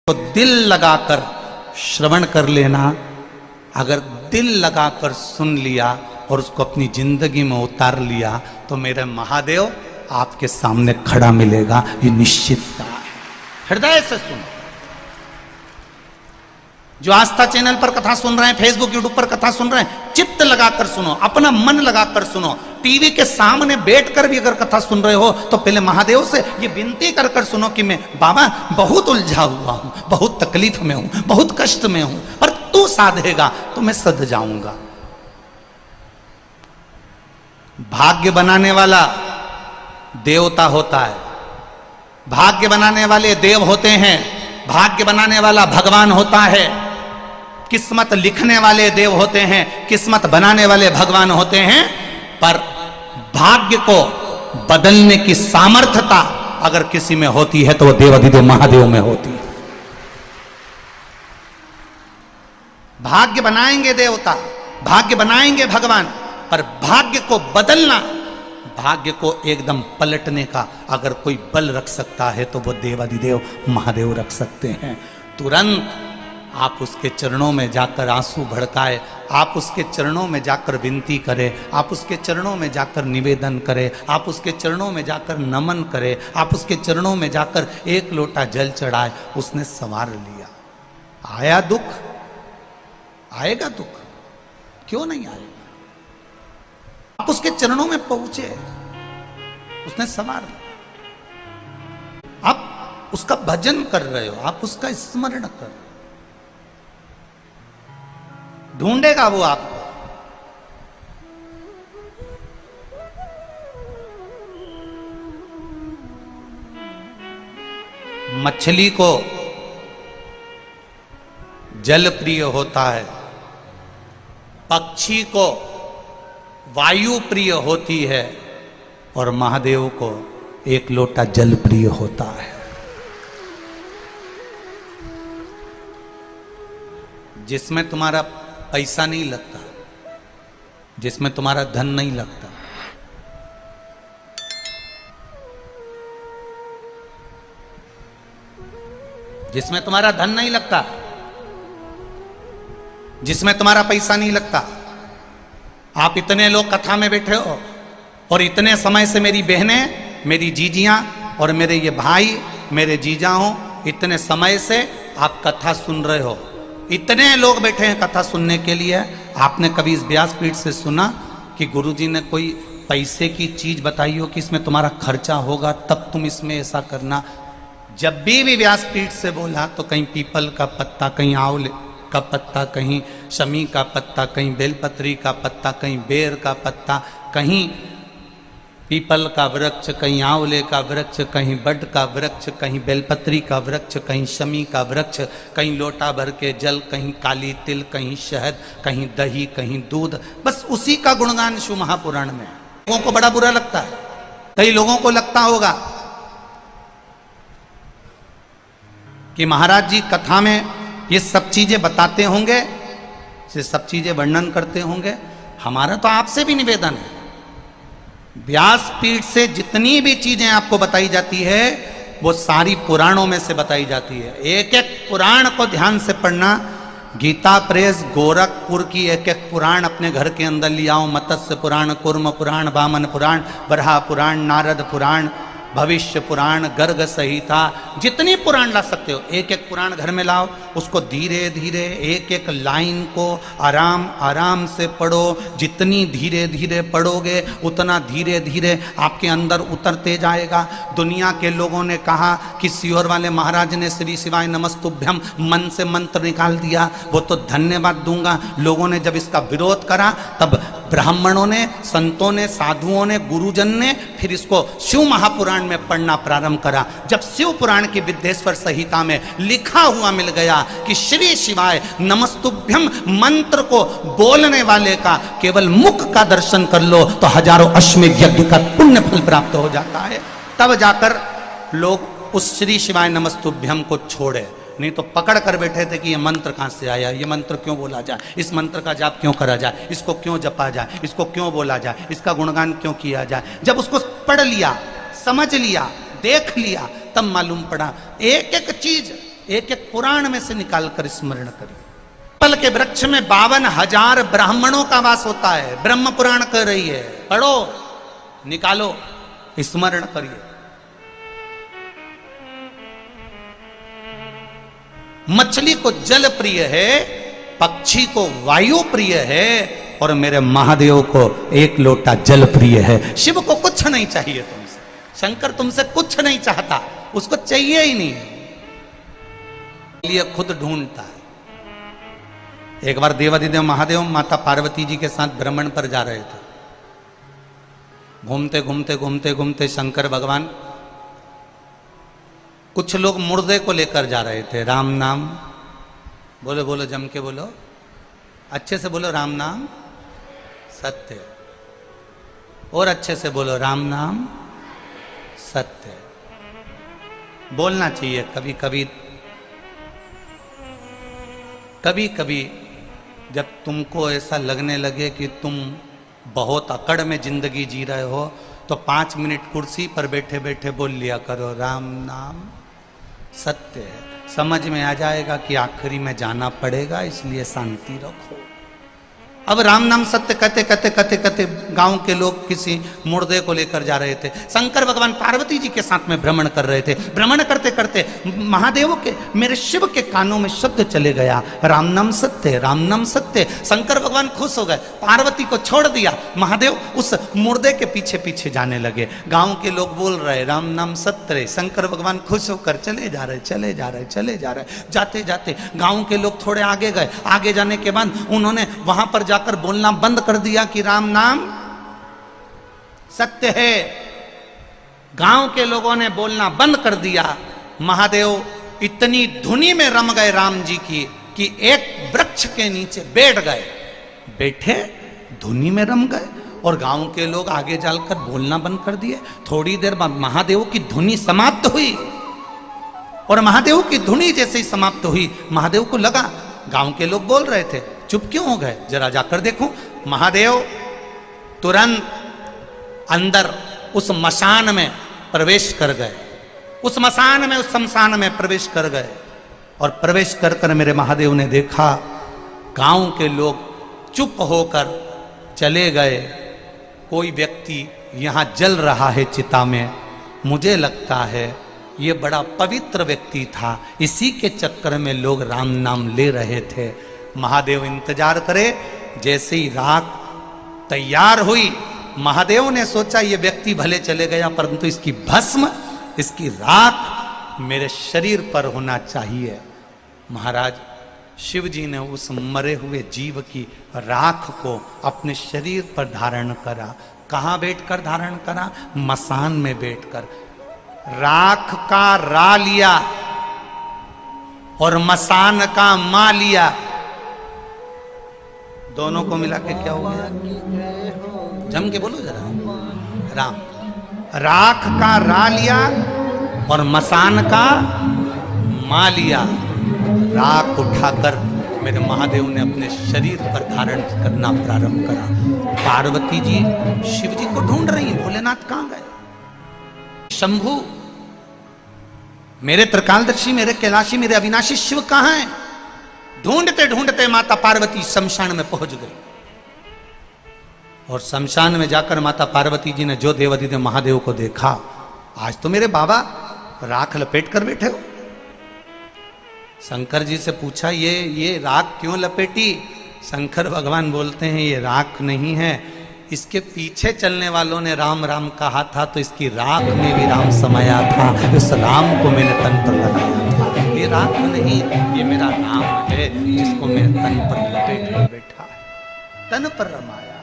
तो दिल लगाकर श्रवण कर लेना। अगर दिल लगाकर सुन लिया और उसको अपनी जिंदगी में उतार लिया तो मेरे महादेव आपके सामने खड़ा मिलेगा, ये निश्चितता है। हृदय से सुनो। जो आस्था चैनल पर कथा सुन रहे हैं, फेसबुक यूट्यूब पर कथा सुन रहे हैं, चित्त लगाकर सुनो, अपना मन लगाकर सुनो। टीवी के सामने बैठकर भी अगर कथा सुन रहे हो तो पहले महादेव से ये विनती कर कर सुनो कि मैं बाबा बहुत उलझा हुआ हूं, बहुत तकलीफ में हूं, बहुत कष्ट में हूं, पर तू साधेगा तो मैं सध जाऊंगा। भाग्य बनाने वाला देवता होता है, भाग्य बनाने वाले देव होते हैं, भाग्य बनाने वाला भगवान होता है, किस्मत लिखने वाले देव होते हैं, किस्मत बनाने वाले भगवान होते हैं। पर भाग्य को बदलने की सामर्थ्यता अगर किसी में होती है तो वो देवाधिदेव महादेव में होती है। भाग्य बनाएंगे देवता, भाग्य बनाएंगे भगवान, पर भाग्य को बदलना, भाग्य को एकदम पलटने का अगर कोई बल रख सकता है तो वो देवाधिदेव महादेव रख सकते हैं। तुरंत आप उसके चरणों में जाकर आंसू भड़काए, आप उसके चरणों में जाकर विनती करें, आप उसके चरणों में जाकर निवेदन करें, आप उसके चरणों में जाकर नमन करें, आप उसके चरणों में जाकर एक लोटा जल चढ़ाए। उसने संवार लिया। आया दुख, आएगा दुख, क्यों नहीं आएगा? आप उसके चरणों में पहुंचे, उसने संवार लिया। आप उसका भजन कर रहे हो, आप उसका स्मरण कर रहे हो, ढूंढेगा वो आपको। मछली को जल प्रिय होता है, पक्षी को वायु प्रिय होती है, और महादेव को एक लोटा जल प्रिय होता है। जिसमें तुम्हारा पैसा नहीं लगता, जिसमें तुम्हारा धन नहीं लगता, जिसमें तुम्हारा धन नहीं लगता, जिसमें तुम्हारा पैसा नहीं लगता। आप इतने लोग कथा में बैठे हो और इतने समय से मेरी बहनें, मेरी जीजियां और मेरे ये भाई, मेरे जीजा हो, इतने समय से आप कथा सुन रहे हो। इतने लोग बैठे हैं कथा सुनने के लिए। आपने कभी इस व्यासपीठ से सुना कि गुरुजी ने कोई पैसे की चीज बताई हो कि इसमें तुम्हारा खर्चा होगा तब तुम इसमें ऐसा करना? जब भी व्यासपीठ से बोला तो कहीं पीपल का पत्ता, कहीं आंवले का पत्ता, कहीं शमी का पत्ता, कहीं बेलपत्री का पत्ता, कहीं बेर का पत्ता, कहीं पीपल का वृक्ष, कहीं आंवले का वृक्ष, कहीं बड का वृक्ष, कहीं बेलपत्री का वृक्ष, कहीं शमी का वृक्ष, कहीं लोटा भर के जल, कहीं काली तिल, कहीं शहद, कहीं दही, कहीं दूध। बस उसी का गुणगान शिव महापुराण में। लोगों को बड़ा बुरा लगता है, कई लोगों को लगता होगा कि महाराज जी कथा में ये सब चीजें बताते होंगे, ये सब चीजें वर्णन करते होंगे। हमारा तो आपसे भी निवेदन है, व्यासपीठ से जितनी भी चीजें आपको बताई जाती है वो सारी पुराणों में से बताई जाती है। एक एक पुराण को ध्यान से पढ़ना। गीता प्रेस गोरखपुर की एक एक पुराण अपने घर के अंदर ले आओ। मत्स्य पुराण, कूर्म पुराण, वामन पुराण, बरहा पुराण, नारद पुराण, भविष्य पुराण, गर्ग संहिता, जितनी पुराण ला सकते हो एक एक पुराण घर में लाओ। उसको धीरे धीरे एक एक लाइन को आराम आराम से पढ़ो। जितनी धीरे धीरे पढ़ोगे उतना धीरे धीरे आपके अंदर उतरते जाएगा। दुनिया के लोगों ने कहा कि सीहोर वाले महाराज ने श्री शिवाय नमस्तुभ्यम मन से मंत्र निकाल दिया, वो तो धन्यवाद दूंगा। लोगों ने जब इसका विरोध करा तब ब्राह्मणों ने, संतों ने, साधुओं ने, गुरुजन ने फिर इसको शिव महापुराण में पढ़ना प्रारंभ करा। जब शिव पुराण की विद्येश्वर संहिता में लिखा हुआ मिल गया कि श्री शिवाय नमस्तुभ्यम मंत्र को बोलने वाले का केवल मुख का दर्शन कर लो तो हजारों अश्वमेध यज्ञ का पुण्य फल प्राप्त हो जाता है, तब जाकर लोग उस श्री शिवाय नमस्तुभ्यम को छोड़े। नहीं तो पकड़ कर बैठे थे कि ये मंत्र कहाँ से आया, ये मंत्र क्यों बोला जाए, इस मंत्र का जाप क्यों करा जाए, इसको क्यों जपा जाए, इसको क्यों बोला जाए, इसका गुणगान क्यों किया जाए। जब उसको पढ़ लिया, समझ लिया, देख लिया, तब मालूम पड़ा एक एक चीज एक एक पुराण में से निकाल कर स्मरण करिए। पीपल के वृक्ष में 52,000 ब्राह्मणों का वास होता है, ब्रह्म पुराण कर रही है, पढ़ो, निकालो, स्मरण करिए। मछली को जल प्रिय है, पक्षी को वायु प्रिय है, और मेरे महादेव को एक लोटा जल प्रिय है। शिव को कुछ नहीं चाहिए तुमसे, शंकर तुमसे कुछ नहीं चाहता, उसको चाहिए ही नहीं, लिए खुद ढूंढता है। एक बार देवाधिदेव महादेव माता पार्वती जी के साथ भ्रमण पर जा रहे थे। घूमते घूमते घूमते घूमते शंकर भगवान, कुछ लोग मुर्दे को लेकर जा रहे थे। राम नाम बोलो, बोलो जम के बोलो, अच्छे से बोलो, राम नाम सत्य, और अच्छे से बोलो, राम नाम सत्य। बोलना चाहिए कभी कभी। कभी कभी जब तुमको ऐसा लगने लगे कि तुम बहुत अकड़ में जिंदगी जी रहे हो, तो 5 मिनट कुर्सी पर बैठे बैठे बोल लिया करो, राम नाम सत्य है। समझ में आ जाएगा कि आखिरी में जाना पड़ेगा, इसलिए शांति रखो। अब राम नाम सत्य कहते कहते कहते कहते गांव के लोग किसी मुर्दे को लेकर जा रहे थे। शंकर भगवान पार्वती जी के साथ में भ्रमण कर रहे थे। भ्रमण करते करते महादेव के, मेरे शिव के कानों में शब्द चले गया, राम नाम सत्य, राम नाम सत्य। शंकर भगवान खुश हो गए, पार्वती को छोड़ दिया। महादेव उस मुर्दे के पीछे पीछे जाने लगे। गांव के लोग बोल रहे राम नाम सत्य, शंकर भगवान खुश होकर चले जा रहे, चले जा रहे, चले जा रहे। जाते जाते गांव के लोग थोड़े आगे गए। आगे जाने के बाद उन्होंने वहां पर जाकर बोलना बंद कर दिया कि राम नाम सत्य है। गांव के लोगों ने बोलना बंद कर दिया। महादेव इतनी धुनी में रम गए राम जी की कि एक वृक्ष के नीचे बैठ गए। बैठे, धुनी में रम गए, और गांव के लोग आगे जाकर बोलना बंद कर दिए। थोड़ी देर बाद महादेव की धुनी समाप्त हुई, और महादेव की धुनी जैसे ही समाप्त हुई, महादेव को लगा गांव के लोग बोल रहे थे, चुप क्यों हो गए, जरा जाकर देखो। महादेव तुरंत अंदर उस मशान में प्रवेश कर गए। उस मशान में, उस शमशान में प्रवेश कर गए, और प्रवेश कर कर मेरे महादेव ने देखा गांव के लोग चुप होकर चले गए। कोई व्यक्ति यहाँ जल रहा है चिता में। मुझे लगता है ये बड़ा पवित्र व्यक्ति था, इसी के चक्कर में लोग राम नाम ले रहे थे। महादेव इंतजार करे। जैसे ही राख तैयार हुई, महादेव ने सोचा ये व्यक्ति भले चले गया, परंतु इसकी भस्म, इसकी राख मेरे शरीर पर होना चाहिए। महाराज शिव जी ने उस मरे हुए जीव की राख को अपने शरीर पर धारण करा। कहाँ बैठकर धारण करा? मसान में बैठकर। राख का रा लिया और मसान का मा लिया, दोनों को मिला के क्या हो गया? जम के बोलो जरा, राम। राख का रा लिया और मसान का मा लिया। राख उठाकर मेरे महादेव ने अपने शरीर पर धारण करना प्रारंभ करा। पार्वती जी शिव जी को ढूंढ रही, भोलेनाथ कहां गए? शंभु, मेरे त्रिकालदर्शी, मेरे कैलाशी, मेरे अविनाशी शिव कहां हैं? ढूंढते ढूंढते माता पार्वती शमशान में पहुंच गई, और शमशान में जाकर माता पार्वती जी ने जो देवाधिदेव महादेव को देखा, आज तो मेरे बाबा राख लपेट कर बैठे हो। शंकर जी से पूछा, ये राख क्यों लपेटी? शंकर भगवान बोलते हैं, ये राख नहीं है, इसके पीछे चलने वालों ने राम राम कहा था, तो इसकी राख में भी राम समाया था। उस राम को मैंने तन पर लगाया था। ये राख नहीं, ये मेरा राम है, जिसको मैं तन पर लपेट कर बैठा है, तन पर रमाया।